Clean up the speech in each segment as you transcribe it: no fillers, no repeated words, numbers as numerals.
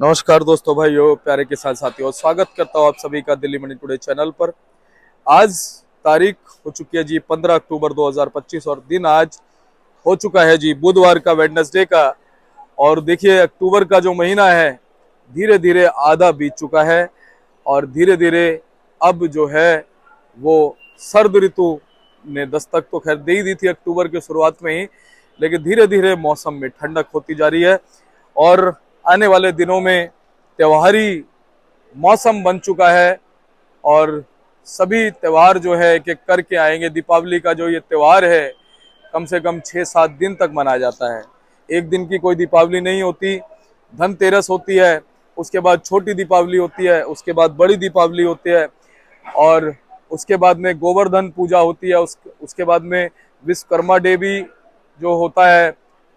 नमस्कार दोस्तों, भाइयों, प्यारे किसान साथियों, स्वागत करता हूँ आप सभी का दिल्ली मनी टुडे चैनल पर। आज तारीख हो चुकी है जी 15 अक्टूबर 2025 और दिन आज हो चुका है जी बुधवार का, वेडनेसडे का। और देखिए, अक्टूबर का जो महीना है धीरे धीरे आधा बीत चुका है और धीरे धीरे अब जो है वो सर्द ऋतु ने दस्तक तो खैर दे ही दी थी अक्टूबर के शुरुआत में ही, लेकिन धीरे धीरे मौसम में ठंडक होती जा रही है और आने वाले दिनों में त्योहारी मौसम बन चुका है। और सभी त्योहार जो है एक एक करके आएंगे। दीपावली का जो ये त्योहार है कम से कम 6-7 दिन तक मनाया जाता है। एक दिन की कोई दीपावली नहीं होती। धनतेरस होती है, उसके बाद छोटी दीपावली होती है, उसके बाद बड़ी दीपावली होती है और उसके बाद में गोवर्धन पूजा होती है। उसके बाद में विश्वकर्मा डे भी जो होता है,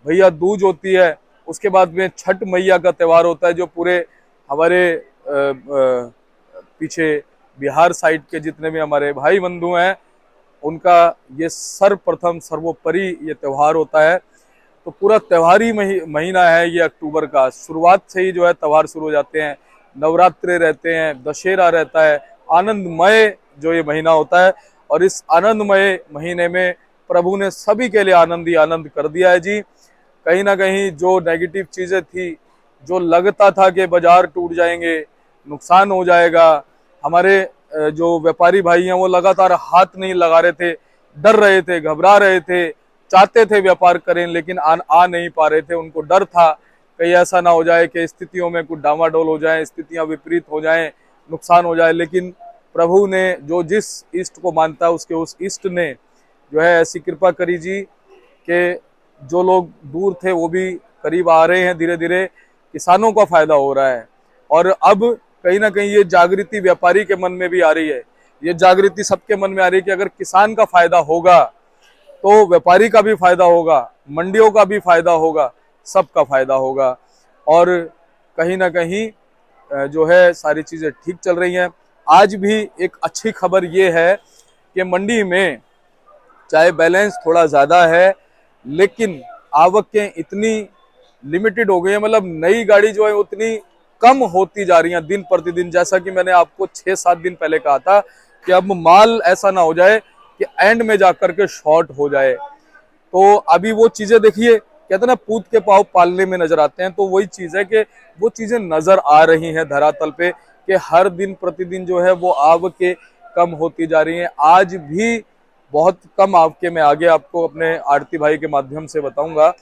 भैया दूज होती है। उसके बाद में छठ मैया का त्यौहार होता है जो पूरे हमारे पीछे बिहार साइड के जितने भी हमारे भाई बंधु हैं उनका ये सर्वप्रथम सर्वोपरि ये त्यौहार होता है। तो पूरा त्योहारी महीना है ये अक्टूबर का। शुरुआत से ही जो है त्यौहार शुरू हो जाते हैं, नवरात्रे रहते हैं, दशहरा रहता है, आनंदमय जो ये महीना होता है। और इस आनंदमय महीने में प्रभु ने सभी के लिए आनंद ही आनंद कर दिया है जी। कहीं ना कहीं जो नेगेटिव चीजें थी, जो लगता था कि बाजार टूट जाएंगे, नुकसान हो जाएगा, हमारे जो व्यापारी भाई हैं वो लगातार हाथ नहीं लगा रहे थे, डर रहे थे, घबरा रहे थे, चाहते थे व्यापार करें लेकिन आ नहीं पा रहे थे। उनको डर था कहीं ऐसा ना हो जाए कि स्थितियों में कुछ डामाडोल हो जाए, स्थितियां विपरीत हो जाएं, नुकसान हो जाए। लेकिन प्रभु ने जो जिस इष्ट को मानता है उसके उस इष्ट ने जो है ऐसी कृपा करी जी कि जो लोग दूर थे वो भी करीब आ रहे हैं। धीरे धीरे किसानों का फायदा हो रहा है और अब कहीं ना कहीं ये जागृति व्यापारी के मन में भी आ रही है, ये जागृति सबके मन में आ रही है कि अगर किसान का फायदा होगा तो व्यापारी का भी फायदा होगा, मंडियों का भी फायदा होगा, सबका फायदा होगा। और कहीं ना कहीं जो है सारी चीजें ठीक चल रही हैं। आज भी एक अच्छी खबर ये है कि मंडी में चाहे बैलेंस थोड़ा ज्यादा है लेकिन आवकें इतनी लिमिटेड हो गई है, मतलब नई गाड़ी जो है उतनी कम होती जा रही है दिन प्रतिदिन। जैसा कि मैंने आपको 6-7 दिन पहले कहा था कि अब माल ऐसा ना हो जाए कि एंड में जाकर के शॉर्ट हो जाए। तो अभी वो चीजें देखिए, कहते हैं ना पूत के पाँव पालने में नजर आते हैं, तो वही चीज है कि वो चीजें नजर आ रही हैं धरातल पे कि हर दिन प्रतिदिन जो है वो आवकें कम होती जा रही हैं। आज भी बहुत कम आवके में आगे आपको अपने आड़ती भाई के माध्यम से बताऊंगा।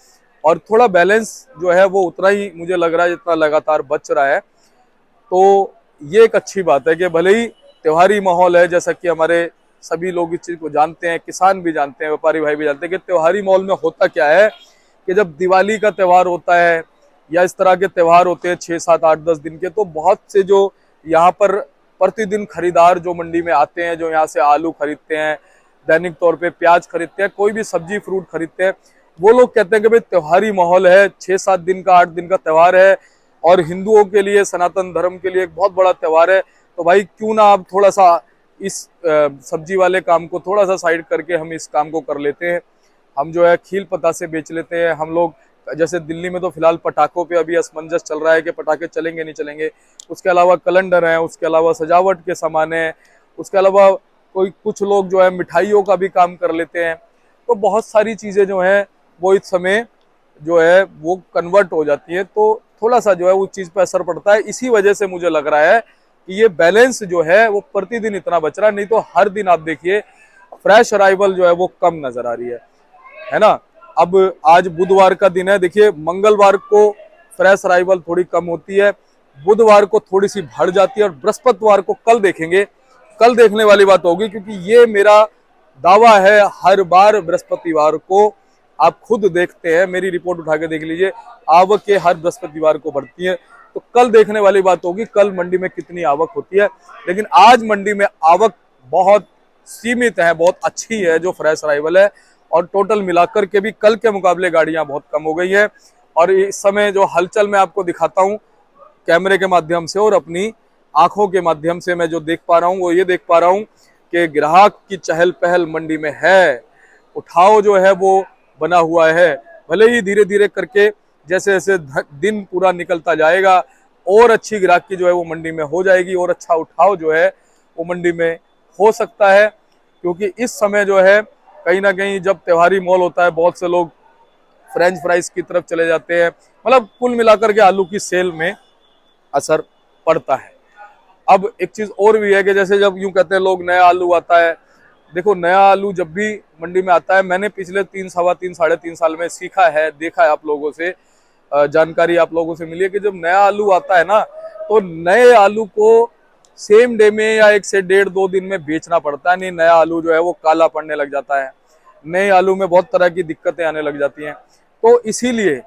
और थोड़ा बैलेंस जो है वो उतना ही मुझे लग रहा है जितना लगातार बच रहा है। तो ये एक अच्छी बात है कि भले ही त्योहारी माहौल है, जैसा कि हमारे सभी लोग इस चीज को जानते हैं, किसान भी जानते हैं, व्यापारी भाई भी जानते हैं कि त्योहारी माहौल में होता क्या है कि जब दिवाली का त्यौहार होता है या इस तरह के त्यौहार होते हैं 6-7-8-10 दिन के, तो बहुत से जो यहाँ पर प्रतिदिन खरीदार जो मंडी में आते हैं, जो यहाँ से आलू खरीदते हैं, दैनिक तौर पे प्याज खरीदते हैं, कोई भी सब्जी फ्रूट खरीदते हैं, वो लोग कहते हैं कि भाई त्योहारी माहौल है, 6-7 दिन का 8 दिन का त्यौहार है और हिंदुओं के लिए, सनातन धर्म के लिए एक बहुत बड़ा त्यौहार है। तो भाई क्यों ना आप थोड़ा सा इस सब्जी वाले काम को थोड़ा सा साइड करके हम इस काम को कर लेते हैं। हम जो है खील पतासे बेच लेते हैं। हम लोग जैसे दिल्ली में तो फिलहाल पटाखों पे अभी असमंजस चल रहा है कि पटाखे चलेंगे नहीं चलेंगे। उसके अलावा कैलेंडर है, उसके अलावा सजावट के सामान है, उसके अलावा कोई कुछ लोग जो है मिठाइयों का भी काम कर लेते हैं। तो बहुत सारी चीजें जो है वो इस समय जो है वो कन्वर्ट हो जाती है, तो थोड़ा सा जो है उस चीज पर असर पड़ता है। इसी वजह से मुझे लग रहा है कि ये बैलेंस जो है वो प्रतिदिन इतना बच रहा है, नहीं तो हर दिन आप देखिए फ्रेश अराइवल जो है वो कम नजर आ रही है ना। अब आज बुधवार का दिन है, देखिए मंगलवार को फ्रेश अराइवल थोड़ी कम होती है, बुधवार को थोड़ी सी बढ़ जाती है और बृहस्पतिवार को कल देखेंगे। कल देखने वाली बात होगी क्योंकि ये मेरा दावा है, हर बार बृहस्पतिवार को आप खुद देखते हैं, मेरी रिपोर्ट उठा के देख लीजिए, आवक हर बृहस्पतिवार को बढ़ती है। तो कल देखने वाली बात होगी कल मंडी में कितनी आवक होती है। लेकिन आज मंडी में आवक बहुत सीमित है, बहुत अच्छी है जो फ्रेश अराइवल है, और टोटल मिलाकर के भी कल के मुकाबले गाड़ियां बहुत कम हो गई है। और इस समय जो हलचल मैं आपको दिखाता हूं कैमरे के माध्यम से और अपनी आंखों के माध्यम से, मैं जो देख पा रहा हूं वो ये देख पा रहा हूं कि ग्राहक की चहल पहल मंडी में है, उठाव जो है वो बना हुआ है। भले ही धीरे धीरे करके जैसे जैसे दिन पूरा निकलता जाएगा और अच्छी ग्राहकी जो है वो मंडी में हो जाएगी और अच्छा उठाव जो है वो मंडी में हो सकता है। क्योंकि इस समय जो है कहीं ना कहीं जब त्योहारी मॉल होता है, बहुत से लोग फ्रेंच फ्राइज की तरफ चले जाते हैं। मतलब कुल मिलाकर के आलू की सेल में असर पड़ता है। अब एक चीज और भी है कि जैसे जब यूं कहते हैं लोग नया आलू आता है, देखो नया आलू जब भी मंडी में आता है, मैंने पिछले 3 साढ़े 3 साल में सीखा है, देखा है आप लोगों से, जानकारी आप लोगों से मिली है कि जब नया आलू आता है ना, तो नए आलू को सेम डे में या 1 से 1.5 2 दिन में बेचना पड़ता है। नहीं, नया आलू जो है वो काला पड़ने लग जाता है, नए आलू में बहुत तरह की दिक्कतें आने लग जाती हैं। तो इसीलिए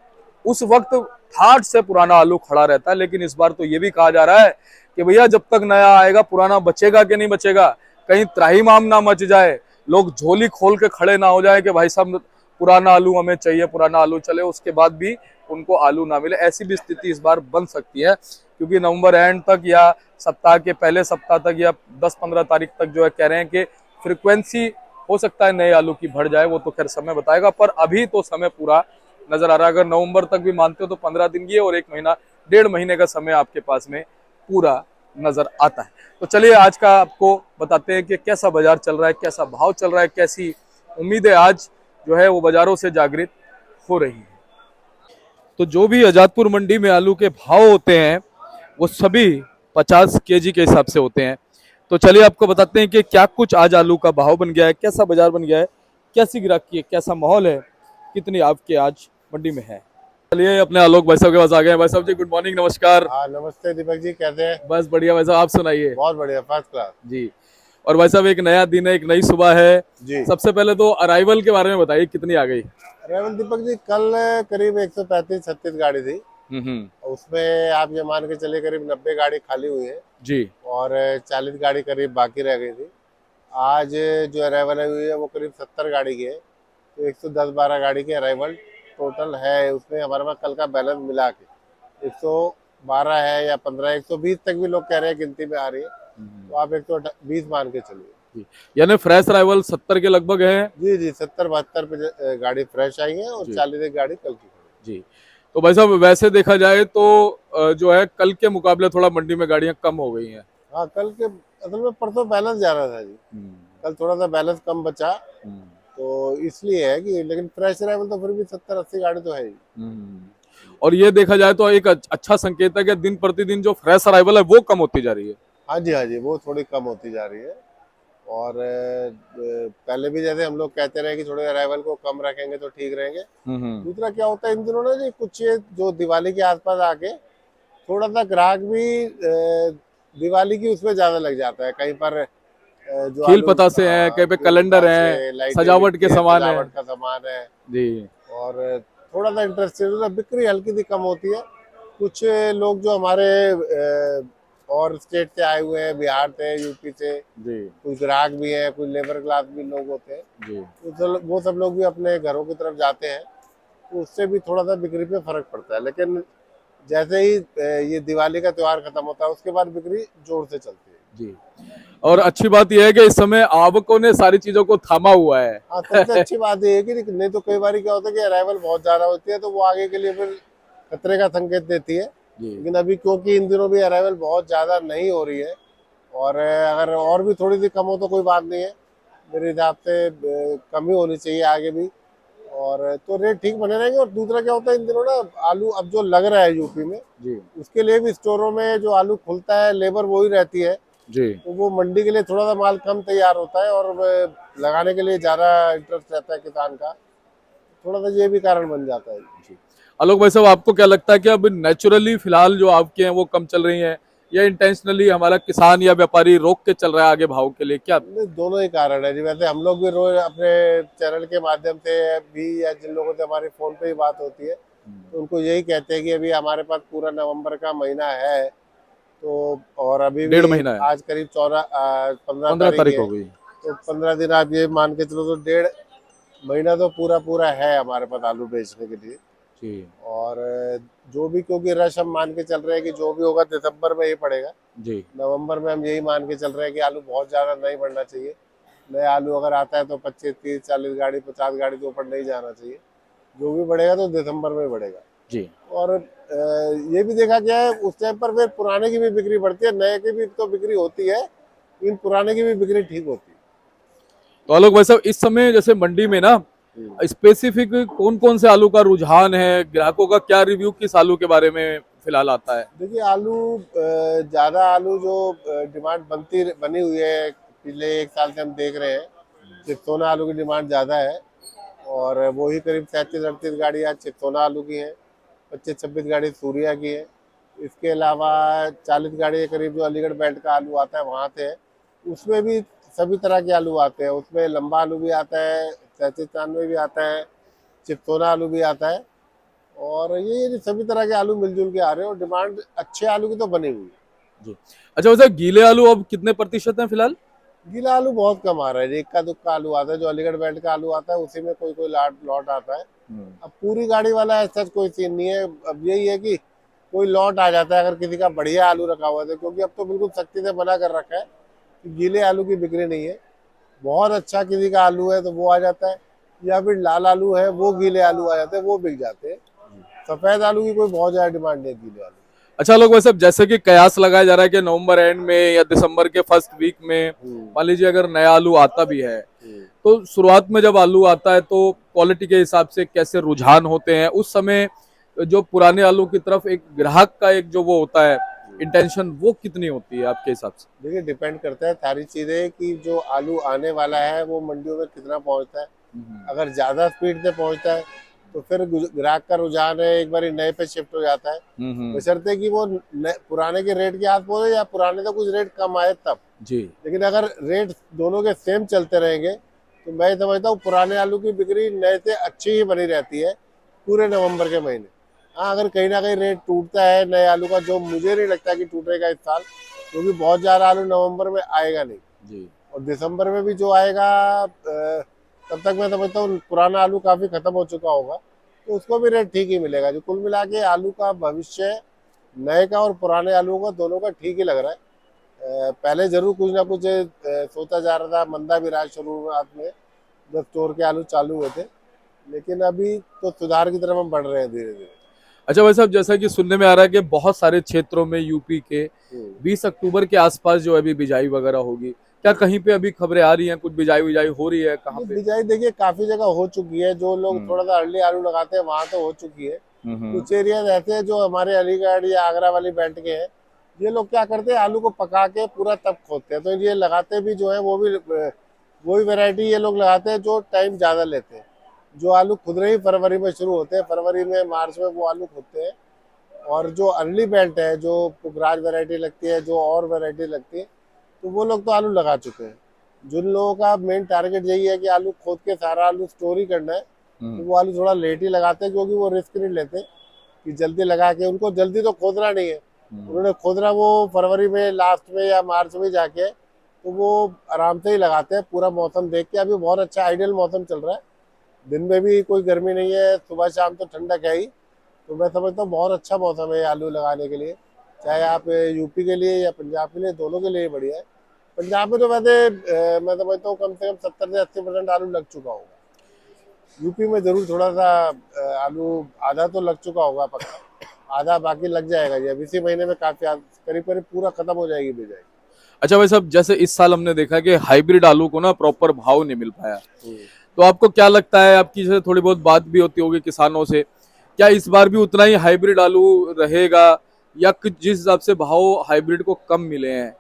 उस वक्त ठाठ से पुराना आलू खड़ा रहता है। लेकिन इस बार तो ये भी कहा जा रहा है कि भैया जब तक नया आएगा पुराना बचेगा कि नहीं बचेगा, कहीं त्राहिमाम ना मच जाए, लोग झोली खोल के खड़े ना हो जाए कि भाई साहब पुराना आलू हमें चाहिए, पुराना आलू चले, उसके बाद भी उनको आलू ना मिले। ऐसी भी स्थिति इस बार बन सकती है, क्योंकि नवंबर एंड तक या सप्ताह के पहले सप्ताह तक या 10-15 तारीख तक जो है कह रहे हैं कि फ्रिक्वेंसी हो सकता है नए आलू की बढ़ जाए। वो तो खैर समय बताएगा, पर अभी तो समय पूरा नजर आ रहा है। अगर नवंबर तक भी मानते हो तो 15 दिन की है और 1 महीना 1.5 महीने का समय आपके पास में पूरा नजर आता है। तो चलिए आज का आपको बताते हैं कि कैसा बाजार चल रहा है, कैसा भाव चल रहा है, कैसी उम्मीदें आज जो है वो बाजारों से जागृत हो रही है। तो जो भी आजादपुर मंडी में आलू के भाव होते हैं वो सभी 50 केजी के हिसाब से होते हैं। तो चलिए आपको बताते हैं कि क्या कुछ आज आलू का भाव बन गया है, कैसा बाजार बन गया है, कैसी ग्राहकी है, कैसा माहौल है, कितनी आपके आज मंडी में है। चलिए अपने आलोक भाई साहब के पास आ गए हैं। भाई साहब जी गुड मॉर्निंग, नमस्कार। हाँ नमस्ते दीपक जी, कैसे हैं? बस बढ़िया भाई साहब, आप सुनाइए। बहुत बढ़िया, फर्स्ट क्लास। जी। और भाई साहब एक नया दिन है, एक नई सुबह है। जी सबसे पहले तो अराइवल के बारे में बताइए, कितनी आ गई। रेवल दीपक जी, कल करीब 135-36 गाड़ी थी। हम्म। उसमें आप ये मान के चलिए करीब 90 गाड़ी खाली हुई है जी। और 40 गाड़ी करीब बाकी रह गई थी। आज जो अराइवल हुई है वो करीब 70 गाड़ी की है, तो 110-12 गाड़ी की अराइवल टोटल है। उसमें हमारे पास कल का बैलेंस मिला के 112 है या 15, 120 तक भी लोग कह रहे हैं गिनती में आ रही है, तो आप 120 मान के चलिए। जी। यानी फ्रेश अराइवल 70 के लगभग है। जी जी, 70-72 पे गाड़ी फ्रेश आई है और जी। 40 एक गाड़ी कल की खड़ी जी। तो भाई साहब वैसे देखा जाए तो जो है कल के मुकाबले थोड़ा मंडी में गाड़ियां कम हो गई हैं। है। हाँ, कल के असल में परसों बैलेंस जा रहा था जी, कल थोड़ा सा बैलेंस कम बचा, तो इसलिए है कि, लेकिन फ्रेश अराइवल तो फिर भी 70-80 गाड़ी तो है ही। और ये देखा जाए तो एक अच्छा संकेत है कि दिन प्रतिदिन जो फ्रेश अराइवल है वो कम होती जा रही है। हाँ जी, वो थोड़ी कम होती जा रही है। और पहले भी जैसे हम लोग कहते रहे कि थोड़े अराइवल को कम रखेंगे तो ठीक रहेंगे। दूसरा क्या होता है इन दिनों ना जी, कुछ जो दिवाली के आसपास आके थोड़ा सा ग्राहक भी दिवाली की उसमें ज्यादा लग जाता है। कहीं पर जो खील आलू, पतासे हैं, कहीं पे खील कैलेंडर हैं, पतासे, लाइटें सजावट के बिकती है, सामान है। सजावट का सामान है। जी। और थोड़ा सा इंटरेस्टेड, बिक्री हल्की सी कम होती है। कुछ लोग जो हमारे और स्टेट से आए हुए हैं, बिहार से, यूपी से, जी। कुछ ग्राहक भी हैं, कुछ लेबर क्लास भी लोग होते हैं, जी। तो वो सब लोग भी अपने घरों की तरफ जाते हैं, तो उससे भी थोड़ा सा बिक्री पे फर्क पड़ता है। लेकिन जैसे ही ये दिवाली का त्योहार खत्म होता है उसके बाद बिक्री जोर से चलती है। जी। और अच्छी बात यह है कि इस समय आवकों ने सारी चीजों को थामा हुआ है। हाँ, सबसे अच्छी बात ये है कि नहीं तो कई बार क्या होता है कि अराइवल बहुत ज्यादा होती है, तो वो आगे के लिए फिर खतरे का संकेत देती है। लेकिन अभी क्योंकि इन दिनों भी अराइवल बहुत ज्यादा नहीं हो रही है, और अगर और भी थोड़ी सी कम हो तो कोई बात नहीं है, मेरे हिसाब से कम ही होनी चाहिए आगे भी, और तो रेट ठीक बने रहेंगे। और दूसरा क्या होता है इन दिनों ना, आलू अब जो लग रहा है यूपी में, जी। उसके लिए भी स्टोरों में जो आलू खुलता है, लेबर वही रहती है, जी। तो वो मंडी के लिए थोड़ा सा माल कम तैयार होता है और लगाने के लिए ज्यादा इंटरेस्ट रहता है किसान का, थोड़ा सा ये भी कारण बन जाता है। जी। आलोक भाई साहब आपको क्या लगता है कि अब नेचुरली फिलहाल जो आपके हैं वो कम चल रही हैं, या इंटेंशनली हमारा किसान या व्यापारी रोक के चल रहा है आगे भाव के लिए, क्या। दोनों ही कारण है जी। वैसे हम लोग भी रोज अपने चैनल के माध्यम से भी, या जिन लोगों से हमारे फोन पे ही बात होती है, तो उनको यही कहते हैं कि अभी हमारे पास पूरा नवंबर का महीना है, तो और अभी भी 1.5 महीना है। आज करीब 15 15 तारीख तारीख है, हो गई। तो 15 दिन आप ये मान के चलो, तो 1.5 महीना तो पूरा पूरा है हमारे पास आलू बेचने के लिए। जी। और जो भी, क्योंकि रश हम मान के चल रहे हैं कि जो भी होगा दिसंबर में ही पड़ेगा। जी। नवंबर में हम यही मान के चल रहे हैं कि आलू बहुत ज़्यादा नहीं बढ़ना चाहिए। नया आलू अगर आता है तो 25, 30, 40 गाड़ी, 50 गाड़ी के ऊपर नहीं जाना चाहिए। जो भी बढ़ेगा तो दिसंबर में बढ़ेगा। जी। और ये भी देखा गया है उस टाइम पर फिर पुराने की भी बिक्री बढ़ती है, नए की भी तो बिक्री होती है, लेकिन पुराने की भी बिक्री ठीक होती है। तो आलोक भाई साहब, इस समय जैसे मंडी में ना स्पेसिफिक कौन कौन से आलू का रुझान है, ग्राहकों का क्या रिव्यू किस आलू के बारे में फिलहाल आता है? देखिए आलू ज़्यादा आलू जो डिमांड बनी हुई है पिछले एक साल से हम देख रहे हैं, चित्तोना आलू की डिमांड ज़्यादा है। और वो ही करीब 37-38 गाड़ियाँ चित्तोना आलू की हैं, 25-26 गाड़ी सूर्या की है। इसके अलावा 40 गाड़ी के करीब जो अलीगढ़ बेल्ट का आलू आता है वहाँ से है। उसमें भी सभी तरह के आलू आते हैं, उसमें लंबा आलू भी आता है, 37-93 भी आता है, चित्तोना आलू भी आता है। और ये सभी तरह के आलू मिलजुल के आ रहे हैं और डिमांड अच्छे आलू की तो बनी हुई है। जी। अच्छा वैसे गीले आलू अब कितने प्रतिशत हैं फिलहाल? गीला आलू बहुत कम आ रहा है, इक्का दुक्का आलू आता है, जो अलीगढ़ बेल्ट का आलू आता है उसी में कोई कोई लॉट लॉट आता है। अब पूरी गाड़ी वाला ऐसा कोई सीन नहीं है। अब यही है कि कोई लॉट आ जाता है अगर किसी का बढ़िया आलू रखा हुआ है तो, क्योंकि अब तो बिल्कुल सख्ती से मना कर रखा है कि गीले आलू की बिक्री नहीं है। बहुत अच्छा किसी का आलू है तो वो आ जाता है, या फिर लाल आलू है वो गीले आलू आ जाते हैं, वो बिक जाते हैं। सफेद आलू की कोई बहुत ज्यादा डिमांड नहीं है गीले आलू। अच्छा लोग, वैसे जैसे कि कयास लगाया जा रहा है कि नवंबर एंड में या दिसंबर के फर्स्ट वीक में मान लीजिए अगर नया आलू आता भी है, तो शुरुआत में जब आलू आता है तो क्वालिटी के हिसाब से कैसे रुझान होते हैं उस समय, जो पुराने आलू की तरफ एक ग्राहक का एक जो वो होता है इंटेंशन, वो कितनी होती है आपके हिसाब से? देखिए डिपेंड करता है सारी चीजें कि जो आलू आने वाला है वो मंडियों में कितना पहुंचता है। अगर ज्यादा स्पीड से पहुंचता है तो फिर ग्राहक का रुझान है एक बार नए पे शिफ्ट हो जाता है, बशर्ते कि वो पुराने के रेट के आस पहुंचे या पुराने तो कुछ रेट कम आए तब। जी। लेकिन अगर रेट दोनों के सेम चलते रहेंगे तो मैं समझता हूँ पुराने आलू की बिक्री नए से अच्छी ही बनी रहती है पूरे नवंबर के महीने। हाँ अगर कहीं ना कहीं रेट टूटता है नए आलू का, जो मुझे नहीं लगता कि टूटेगा इस साल, क्योंकि बहुत ज़्यादा आलू नवंबर में आएगा नहीं। जी। और दिसंबर में भी जो आएगा तब तक मैं समझता हूँ पुराना आलू काफ़ी ख़त्म हो चुका होगा, तो उसको भी रेट ठीक ही मिलेगा। जो कुल मिला के आलू का भविष्य नए का और पुराने आलू का दोनों का ठीक ही लग रहा है। पहले जरूर कुछ ना कुछ सोचा जा रहा था, मंदा भी रहा शुरुआत में जब स्टोर के आलू चालू हुए थे, लेकिन अभी तो सुधार की तरफ हम बढ़ रहे हैं धीरे धीरे। अच्छा वैसे अब जैसा कि सुनने में आ रहा है कि बहुत सारे क्षेत्रों में यूपी के 20 अक्टूबर के आसपास जो है अभी बिजाई वगैरह होगी, क्या कहीं पे अभी खबरें आ रही हैं, कुछ बिजाई विजाई हो रही है कहाँ पे? बिजाई देखिए काफी जगह हो चुकी है, जो लोग थोड़ा सा अर्ली आलू लगाते हैं वहां तो हो चुकी है। कुछ एरिया ऐसे हैं जो हमारे अलीगढ़ या आगरा वाली बेल्ट के हैं, ये लोग क्या करते हैं आलू को पका के पूरा तब खोदते हैं, तो ये लगाते भी जो है वो भी वही वैरायटी ये लोग लगाते हैं जो टाइम ज़्यादा लेते हैं। जो आलू खुद रहे ही फरवरी में शुरू होते हैं, फरवरी में मार्च में वो आलू खुदते हैं। और जो अर्ली बेल्ट है, जो पुखराज वैरायटी लगती है, जो और वैरायटी लगती है, तो वो लोग तो आलू लगा चुके हैं। जिन लोगों का मेन टारगेट यही है कि आलू खोद के सारा आलू स्टोर ही करना है, तो वो आलू थोड़ा लेट ही लगाते हैं, क्योंकि वो रिस्क नहीं लेते कि जल्दी लगा के, उनको जल्दी तो खोदना नहीं है, उन्होंने खोदना वो फरवरी में लास्ट में या मार्च में जाके, तो वो आराम से ही लगाते हैं पूरा मौसम देख के। अभी बहुत अच्छा आइडियल मौसम चल रहा है, दिन में भी कोई गर्मी नहीं है, सुबह शाम तो ठंडक है ही, तो मैं समझता हूँ बहुत अच्छा मौसम है आलू लगाने के लिए, चाहे आप यूपी के लिए या पंजाब के लिए, दोनों के लिए बढ़िया है। पंजाब में तो वैसे मैं समझता हूँ कम से कम 70 से 80% आलू लग चुका होगा। यूपी में जरूर थोड़ा सा आलू आधा तो लग चुका होगा पक्का, आधा बाकी लग जाएगा जी। अब इसी महीने में काफी करीब करीब पूरा खत्म हो जाएगी बिजाई। अच्छा भाई साहब, जैसे इस साल हमने देखा कि हाइब्रिड आलू को ना प्रॉपर भाव नहीं मिल पाया, तो आपको क्या लगता है, आपकी जैसे थोड़ी बहुत बात भी होती होगी किसानों से, क्या इस बार भी उतना ही हाइब्रिड आलू रहेगा, या कुछ जिस हिसाब से भाव हाइब्रिड को कम मिले हैं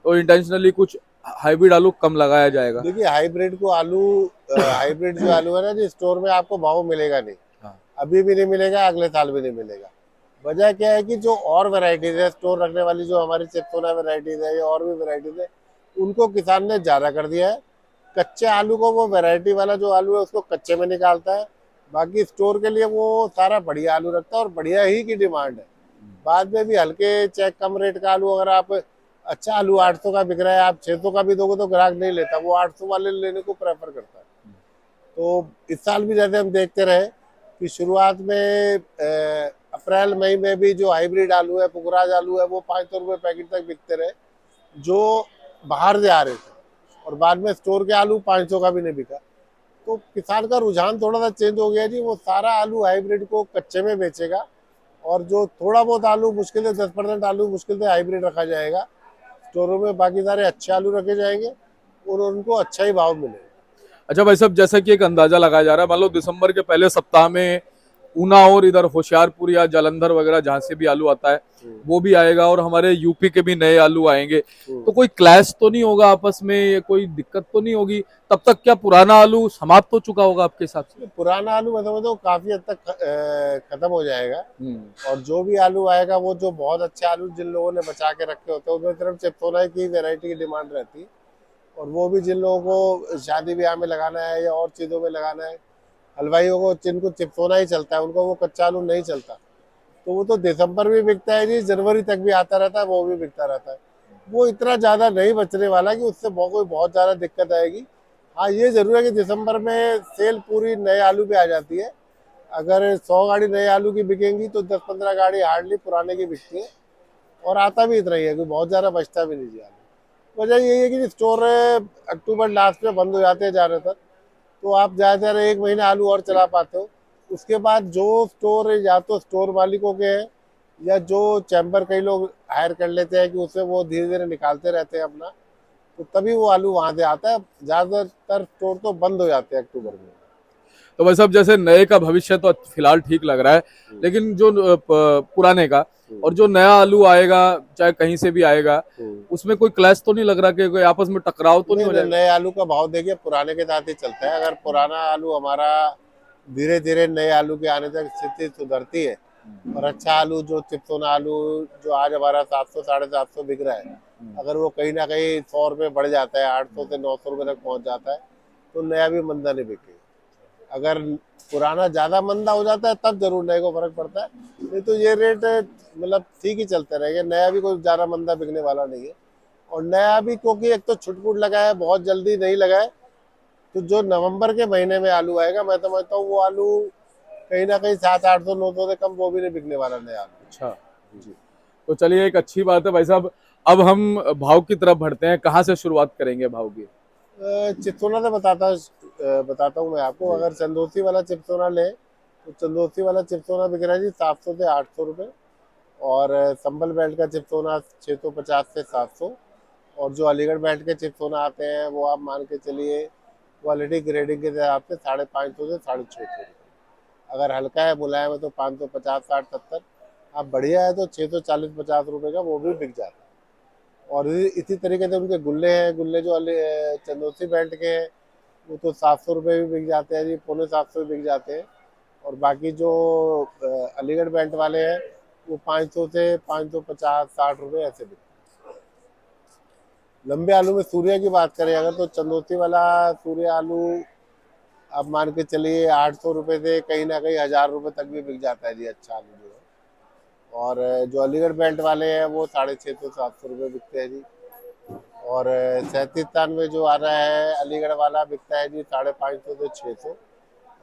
तो इंटेंशनली कुछ हाइब्रिड आलू कम लगाया जाएगा? देखिए हाइब्रिड को आलू हाइब्रिड जो आलू है ना जी, स्टोर में आपको भाव मिलेगा नहीं। हाँ। अभी भी नहीं मिलेगा, अगले साल भी नहीं मिलेगा। वजह क्या है कि जो और वैरायटीज है स्टोर रखने वाली, जो हमारी चित्तोना वैरायटीज है या और भी वैरायटीज है, उनको किसान ने ज्यादा कर दिया है। कच्चे आलू को वो वैरायटी वाला जो आलू है उसको कच्चे में निकालता है, बाकी स्टोर के लिए वो सारा बढ़िया आलू रखता है और बढ़िया ही की डिमांड है। बाद में भी हल्के चाहे कम रेट का आलू, अगर आप अच्छा आलू 800 का बिक रहा है, आप 600 का भी दोगे तो ग्राहक नहीं लेता, वो 800 वाले लेने को प्रेफर करता है। तो इस साल भी जैसे हम देखते रहे कि शुरुआत में अप्रैल मई में भी जो हाइब्रिड आलू है, पुखराज आलू है, वो 500 रुपये पैकेट तक बिकते रहे जो बाहर से आ रहे थे, और बाद में स्टोर के आलू 500 का भी नहीं बिका। तो किसान का रुझान थोड़ा सा चेंज हो गया जी, वो सारा आलू हाइब्रिड को कच्चे में बेचेगा और जो थोड़ा बहुत आलू मुश्किल से 10% आलू मुश्किल से हाइब्रिड रखा जाएगा स्टोरों में, बाकी सारे अच्छे आलू रखे जाएंगे और उनको अच्छा ही भाव मिलेगा। अच्छा भाई साहब, जैसा कि एक अंदाजा लगाया जा रहा है, मान लो दिसंबर के पहले सप्ताह में ऊना और इधर होशियारपुर या जालंधर वगैरह जहां से भी आलू आता है वो भी आएगा, और हमारे यूपी के भी नए आलू आएंगे, तो कोई क्लैश तो नहीं होगा आपस में, ये कोई दिक्कत तो नहीं होगी? तब तक क्या पुराना आलू समाप्त हो चुका होगा आपके हिसाब से? पुराना आलू मैं समझता हूँ काफी हद तक खत्म हो जाएगा। हम्म। और जो भी आलू आएगा वो जो बहुत अच्छे आलू जिन लोगों ने बचा के रखे होते हैं, उनमें सिर्फ चिप्सोना की वैरायटी की डिमांड रहती है। और वो भी जिन लोगों को शादी ब्याह में लगाना है या और चीजों में लगाना है, हलवाइयों को जिनको चिप्सोना ही चलता है, उनको वो कच्चा आलू नहीं चलता, तो वो तो दिसंबर भी बिकता है जी, जनवरी तक भी आता रहता है, वो भी बिकता रहता है। वो इतना ज्यादा नहीं बचने वाला कि उससे कोई बहुत ज्यादा दिक्कत आएगी। हाँ, ये जरूर है कि दिसंबर में सेल पूरी नए आलू पे आ जाती है। अगर 100 गाड़ी नए आलू की बिकेंगी तो 10-15 गाड़ी हार्डली पुराने की बिकती है। और आता भी इतना ही है कि बहुत ज्यादा बचता भी नहीं जी आलू। वजह यही है कि स्टोर अक्टूबर लास्ट में बंद हो जाते हैं ज्यादातर, तो आप ज्यादातर 1 महीना आलू और चला पाते हो। उसके बाद जो स्टोर या तो स्टोर मालिकों के हैं या जो चैम्बर कई लोग हायर कर लेते हैं कि उससे वो धीरे धीरे निकालते रहते हैं अपना, तो तभी वो आलू वहां से आता है। ज्यादातर स्टोर तो बंद हो जाते हैं अक्टूबर में। तो भाई साहब, जैसे नए का भविष्य तो फिलहाल ठीक लग रहा है, लेकिन जो पुराने का और जो नया आलू आएगा, चाहे कहीं से भी आएगा, उसमें कोई क्लैश तो नहीं लग रहा कि कोई आपस में टकराव तो नहीं हो नहीं, जाएगा? नए आलू का भाव देखिए पुराने के साथ ही चलता है। अगर पुराना आलू हमारा धीरे धीरे नए आलू के आने तक स्थिति सुधरती है और अच्छा आलू जो चिप्सोना आलू जो आज हमारा 700 750 बिक रहा है, अगर वो कहीं ना कहीं 100 रुपये बढ़ जाता है, 800 से 900 रुपये तक पहुंच जाता है, तो नया भी मंदा नहीं बिकेगा। अगर पुराना ज्यादा मंदा हो जाता है तब जरूर नए को फर्क पड़ता है, नहीं तो ये रेट मतलब ठीक ही चलते रहेंगे। नया भी कोई ज्यादा मंदा बिकने वाला नहीं है। और नया भी क्योंकि एक तो छुटपुट लगा है, बहुत जल्दी नहीं लगा है, तो जो नवंबर के महीने में आलू आएगा मैं समझता हूँ वो आलू कहीं ना कहीं 700-800-900 से कम वो भी नहीं बिकने वाला नया आलू। अच्छा, जी। तो चलिए, एक अच्छी बात है भाई साहब। अब हम भाव की तरफ बढ़ते हैं, कहाँ से शुरुआत करेंगे भाव की? चिप्सोना से बताता हूँ मैं आपको। अगर चंदोसी वाला चिप्सोना ले तो चंदोसी वाला चिप्सोना बिक रहा है जी 700 से 800 रुपये। और संभल बेल्ट का चिप्सोना 650 से 700। और जो अलीगढ़ बेल्ट के चिप्सोना आते हैं वो आप मान के चलिए क्वालिटी ग्रेडिंग के हिसाब से 550 से 650 रुपये। अगर हल्का है मुलायम है तो 550 60 70। अब बढ़िया है तो 640 50 रुपये का वो भी बिक जाता है। और इसी तरीके से उनके गुल्ले हैं, गुल्ले जो चंदोसी बेल्ट के हैं वो तो 700 रुपये भी बिक जाते हैं जी, 650 भी बिक जाते हैं। और बाकी जो अलीगढ़ बेल्ट वाले हैं वो 500 से 550 60 रुपये ऐसे बिकते हैं। लंबे आलू में सूर्या की बात करें अगर, तो चंदोसी वाला सूर्या आलू आप मान के चलिए 800 रुपये से कहीं ना कहीं 1000 रुपये तक भी बिक जाता है जी, अच्छा आलू जो है। और जो अलीगढ़ बेल्ट वाले हैं वो 650 700 रुपये बिकते हैं जी। और 37 में जो आ रहा है अलीगढ़ वाला बिकता है जी 550 से 600।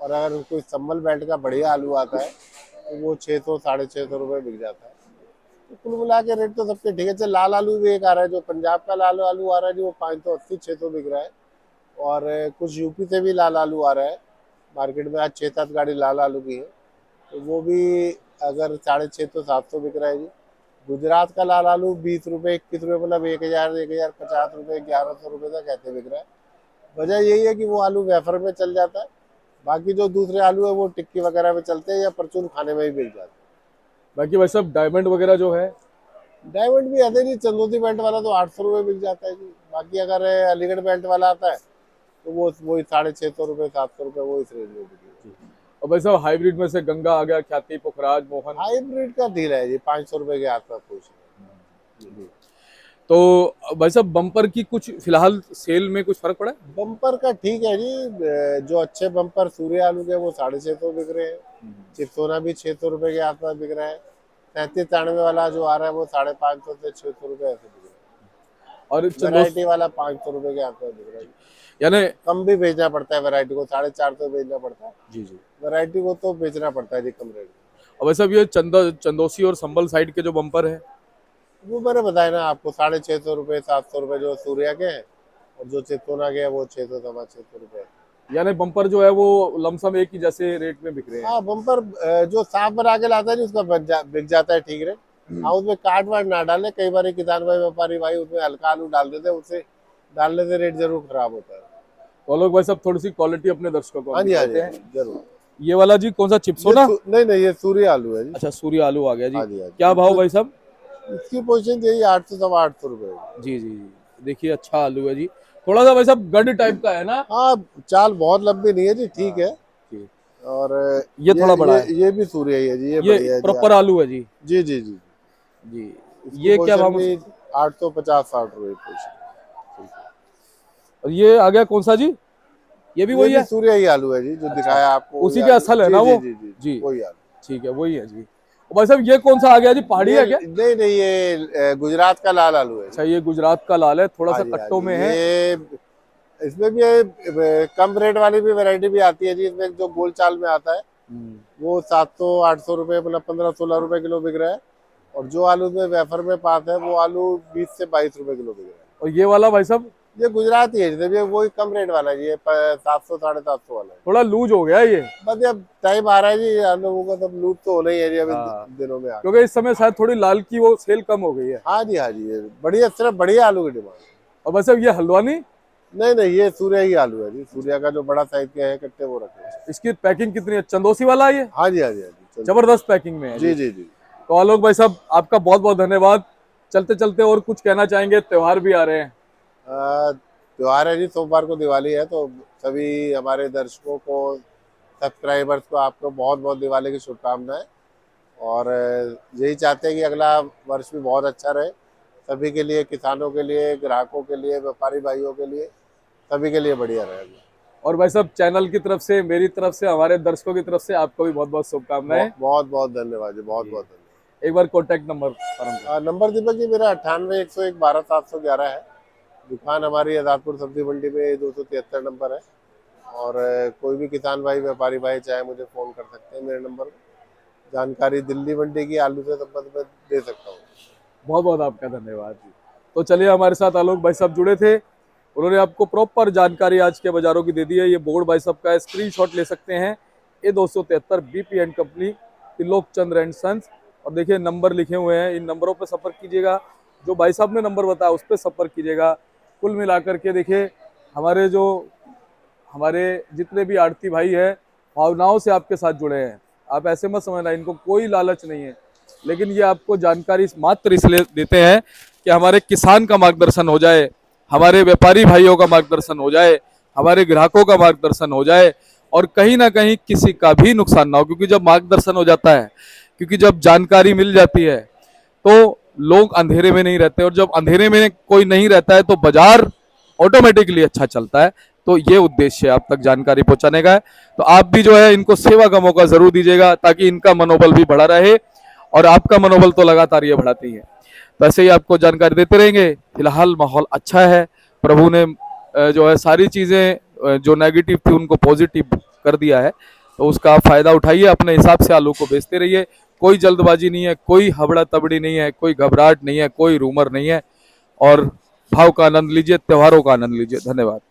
और अगर कोई संभल बेल्ट का बढ़िया आलू आता है तो वो 600 650 रुपये बिक जाता है। तो कुल मिला के रेट तो सबके ठीक है। चल लाल आलू भी एक आ रहा है, जो पंजाब का लाल आलू आ रहा है जी, वो 580 600 बिक रहा है। और कुछ यूपी से भी लाल आलू आ रहा है मार्केट में। आज 6-7 गाड़ी लाल आलू की है, तो वो भी अगर 650 700 बिक रहा है जी। गुजरात का लाल आलू 20 रुपये 21 रुपये, मतलब 1050 रुपये 1100 रुपये तक कहते बिक रहा है। वजह यही है कि वो आलू वेफर में चल जाता है। बाकी जो दूसरे आलू है वो टिक्की वगैरह में चलते हैं या परचून खाने में भी बिक जाते हैं। बाकी भाई साहब, डायमंड वगैरह जो है? डायमंड भी ऐसे नहीं, चंदोसी बेल्ट वाला तो 800 रुपये बिक जाता है जी। बाकी अगर अलीगढ़ बेल्ट वाला आता है तो वो वही 650 रुपये 700 रुपये वो इस रेंज में बिकेगा। और भाई साहब, हाइब्रिड में से गंगा आ गया, ख्याति, पुखराज, मोहन। हाइब्रिड का डील है जी 500 रुपये के आसपास पूछ रहे हैं। तो भाई साहब, बम्पर की कुछ फिलहाल सेल में कुछ फर्क पड़ा है? बम्पर का ठीक है जी। जो अच्छे बम्पर सूर्य आलू के वो 650 बिक रहे हैं। चिप्सोना भी 600 रुपये के आसपास बिक रहा है। 37-93 वाला जो आ रहा है वो 550 से 600 रुपये ऐसे बिक रहा है। और वैरायटी वाला 500 रुपये के आसपास बिक रहा है। यानी कम भी बेचना पड़ता है वैरायटी को, 450 बेचना पड़ता है। जी जी। वैरायटी को तो बेचना पड़ता है जी कम रेट में। और भाई साहब, ये चंदौसी और संभल साइड के जो बम्पर है? वो मैंने बताया ना आपको, 650 रुपये 700 रुपये जो सूर्या के हैं। और जो चिप्सोना के हैं वो 600 650 रुपये। यानी बम्पर जो है वो लमसम एक ही जैसे रेट में बिक रहे हैं। हाँ बम्पर जो साफ बना के लाता है जी उसका बिक जाता है ठीक रेट। हाँ उसमें काट वाट ना डाले, कई बार किसान भाई व्यापारी भाई उसमें हल्का आलू डाल देते हैं, उससे डालने से रेट जरूर खराब होता है। तो लोग भाई साहब थोड़ी सी क्वालिटी अपने दर्शकों को हाँ हम जी हाँ दिखाते जी हैं। जरूर। ये वाला जी कौन सा चिप्स हो ना? नहीं नहीं, ये सूर्य आलू है जी। अच्छा, सूर्य आलू आ गया जी। हाँ जी हाँ जी। क्या भाव भाई साहब? इसकी पोजीशन यही 800 सवा 800 रुपए। जी जी जी, देखिए अच्छा आलू है जी। थोड़ा सा भाई साहब गढ़ टाइप का है ना? हाँ चाल बहुत लंबी नहीं है जी, ठीक है। जी। और ये थोड़ा बड़ा है। ये भी सूर्य ही है जी, ये ये बढ़िया है जी। प्रॉपर आलू है जी। जी जी जी। जी। इसकी ये क्या पोजीशन भाव? भी 850-60 रुपए पोजीशन। और ये आ गया कौन सा जी? ये भी ये वही भी है? सूर्य ही आलू है जी, जो दिखाया आपको उसी वही के आलू। असल है जी ना जी वो? जी जी जी वही आलू। ठीक है, वही है जी। और भाई साहब ये कौन सा आ गया जी? पहाड़ी ये है क्या? नहीं नहीं, ये गुजरात का लाल आलू है अच्छा, जी। ये गुजरात का लाल है, थोड़ा हाँ सा जी हाँ कट्टों जी। में है। ये इसमें भी कम रेट वाली भी वैरायटी भी आती है जी। इसमें जो गोल चाल में आता है वो 700-800 रुपये, मतलब 15-16 रुपए किलो बिक रहा है। और जो आलू में वेफर में पाते हैं वो आलू 20 से 22 रुपए किलो बिक रहा है। और ये वाला भाई साहब ये गुजरात ही है जी, ये वही कम रेट वाला है जी, ये 700-750 वाला है। थोड़ा लूज हो गया ये। बस अब टाइम आ रहा है जी, हम लोगों का सब लूट तो होना ही है जी अभी हाँ, दिनों में। आ क्योंकि इस समय शायद थोड़ी लाल की वो सेल कम हो गई है। हाँ जी हाँ जी, ये बढ़िया, सिर्फ बढ़िया आलू की डिमांड। और भाई साहब ये हल्द्वानी? नहीं नहीं, ये सूर्य ही आलू है जी, सूर्य का जो बड़ा साइज के है कट्टे वो रखे हैं। इसकी पैकिंग कितनी है? चंदोसी वाला है ये? हाँ जी हाँ जी हाँ जी, चलिए। जबरदस्त पैकिंग में है जी जी। जी जी। तो आलोक भाई साहब आपका बहुत बहुत धन्यवाद। चलते चलते और कुछ कहना चाहेंगे? त्योहार भी आ रहे हैं। त्योहार है जी, सोमवार को दिवाली है, तो सभी हमारे दर्शकों को, सब्सक्राइबर्स को, आपको बहुत बहुत दिवाली की शुभकामनाएं। और यही चाहते हैं कि अगला वर्ष भी बहुत अच्छा रहे सभी के लिए, किसानों के लिए, ग्राहकों के लिए, व्यापारी भाइयों के लिए, सभी के लिए बढ़िया रहे। और भाई साहब चैनल की तरफ से, मेरी तरफ से, हमारे दर्शकों की तरफ से आपको भी बहुत बहुत शुभकामनाएं। बहुत बहुत धन्यवाद जी, बहुत बहुत धन्यवाद। एक बार contact number number Deepak ji मेरा 98-101-12-711 है। दुकान हमारी आजादपुर सब्जी मंडी में 273 नंबर है। और कोई भी किसान भाई, व्यापारी भाई चाहे मुझे फ़ोन कर सकते हैं मेरे नंबर पर। जानकारी दिल्ली मंडी की आलू से संबंध में दे सकता हूँ। बहुत बहुत आपका धन्यवाद जी। तो चलिए, हमारे साथ आलोक भाई साहब जुड़े थे, उन्होंने आपको प्रॉपर जानकारी आज के बाजारों की दे दी है। ये बोर्ड भाई साहब का स्क्रीनशॉट ले सकते हैं। ये 273 BP and company, Trilok Chandra and sons. और देखिए नंबर लिखे हुए हैं, इन नंबरों पर संपर्क कीजिएगा। जो भाई साहब ने नंबर बताया उस पर संपर्क कीजिएगा। कुल मिलाकर के देखिए हमारे जितने भी आड़ती भाई है भावनाओं से आपके साथ जुड़े हैं। आप ऐसे मत समझना, इनको कोई लालच नहीं है, लेकिन ये आपको जानकारी मात्र इसलिए देते हैं कि हमारे किसान का मार्गदर्शन हो जाए, हमारे व्यापारी भाइयों का मार्गदर्शन हो जाए, हमारे ग्राहकों का मार्गदर्शन हो जाए, और कहीं ना कहीं किसी का भी नुकसान ना हो। क्योंकि जब मार्गदर्शन हो जाता है, क्योंकि जब जानकारी मिल जाती है तो लोग अंधेरे में नहीं रहते, और जब अंधेरे में कोई नहीं रहता है तो बाजार ऑटोमेटिकली अच्छा चलता है। तो ये उद्देश्य है आप तक जानकारी पहुंचाने का है। तो आप भी जो है इनको सेवा का मौका जरूर दीजिएगा, ताकि इनका मनोबल भी बढ़ा रहे, और आपका मनोबल तो लगातार ये बढ़ाती है। तो ऐसे ही आपको जानकारी देते रहेंगे। फिलहाल माहौल अच्छा है, प्रभु ने जो है सारी चीज़ें जो नेगेटिव थी उनको पॉजिटिव कर दिया है। तो उसका आप फायदा उठाइए, अपने हिसाब से आलू को बेचते रहिए। कोई जल्दबाजी नहीं है, कोई हबड़ा तबड़ी नहीं है, कोई घबराहट नहीं है, कोई रूमर नहीं है। और भाव का आनंद लीजिए, त्योहारों का आनंद लीजिए। धन्यवाद।